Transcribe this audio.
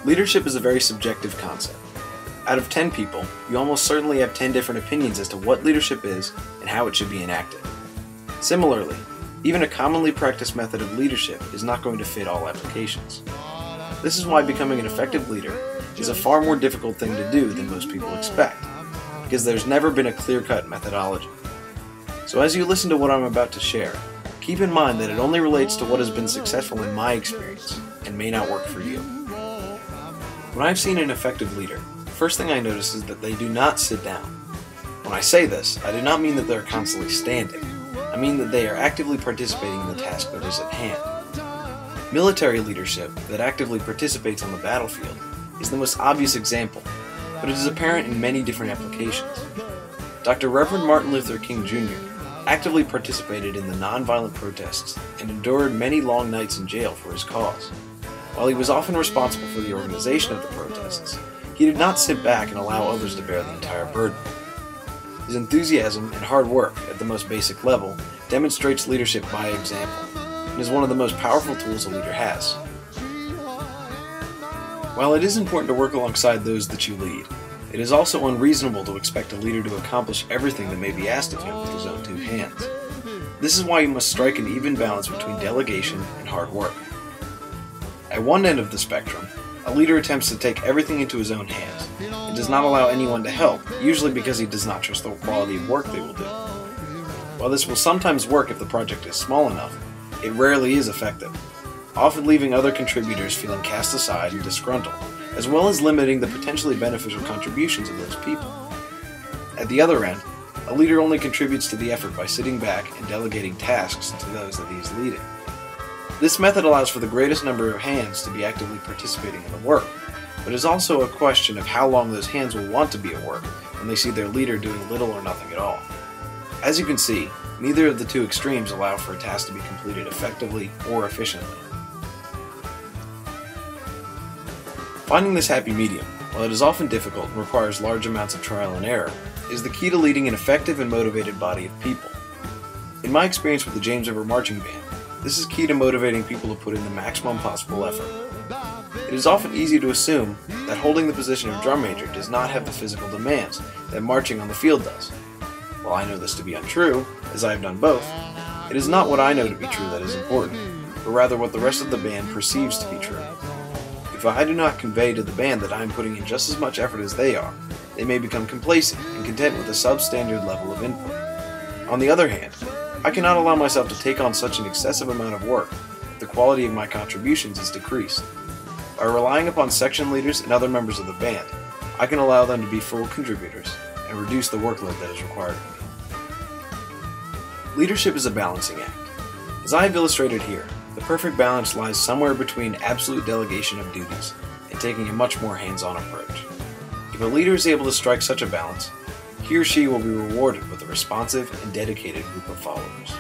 Leadership is a very subjective concept. Out of 10 people, you almost certainly have 10 different opinions as to what leadership is and how it should be enacted. Similarly, even a commonly practiced method of leadership is not going to fit all applications. This is why becoming an effective leader is a far more difficult thing to do than most people expect, because there's never been a clear-cut methodology. So as you listen to what I'm about to share, keep in mind that it only relates to what has been successful in my experience and may not work for you. When I've seen an effective leader, the first thing I notice is that they do not sit down. When I say this, I do not mean that they're constantly standing. I mean that they are actively participating in the task that is at hand. Military leadership that actively participates on the battlefield is the most obvious example, but it is apparent in many different applications. Dr. Reverend Martin Luther King Jr. actively participated in the nonviolent protests and endured many long nights in jail for his cause. While he was often responsible for the organization of the protests, he did not sit back and allow others to bear the entire burden. His enthusiasm and hard work at the most basic level demonstrates leadership by example, and is one of the most powerful tools a leader has. While it is important to work alongside those that you lead, it is also unreasonable to expect a leader to accomplish everything that may be asked of him with his own two hands. This is why you must strike an even balance between delegation and hard work. At one end of the spectrum, a leader attempts to take everything into his own hands and does not allow anyone to help, usually because he does not trust the quality of work they will do. While this will sometimes work if the project is small enough, it rarely is effective, often leaving other contributors feeling cast aside and disgruntled, as well as limiting the potentially beneficial contributions of those people. At the other end, a leader only contributes to the effort by sitting back and delegating tasks to those that he is leading. This method allows for the greatest number of hands to be actively participating in the work, but is also a question of how long those hands will want to be at work when they see their leader doing little or nothing at all. As you can see, neither of the two extremes allow for a task to be completed effectively or efficiently. Finding this happy medium, while it is often difficult and requires large amounts of trial and error, is the key to leading an effective and motivated body of people. In my experience with the James River Marching Band, this is key to motivating people to put in the maximum possible effort. It is often easy to assume that holding the position of drum major does not have the physical demands that marching on the field does. While I know this to be untrue, as I have done both, it is not what I know to be true that is important, but rather what the rest of the band perceives to be true. If I do not convey to the band that I am putting in just as much effort as they are, they may become complacent and content with a substandard level of input. On the other hand, I cannot allow myself to take on such an excessive amount of work if the quality of my contributions is decreased. By relying upon section leaders and other members of the band, I can allow them to be full contributors and reduce the workload that is required of me. Leadership is a balancing act. As I have illustrated here, the perfect balance lies somewhere between absolute delegation of duties and taking a much more hands-on approach. If a leader is able to strike such a balance, he or she will be rewarded with a responsive and dedicated group of followers.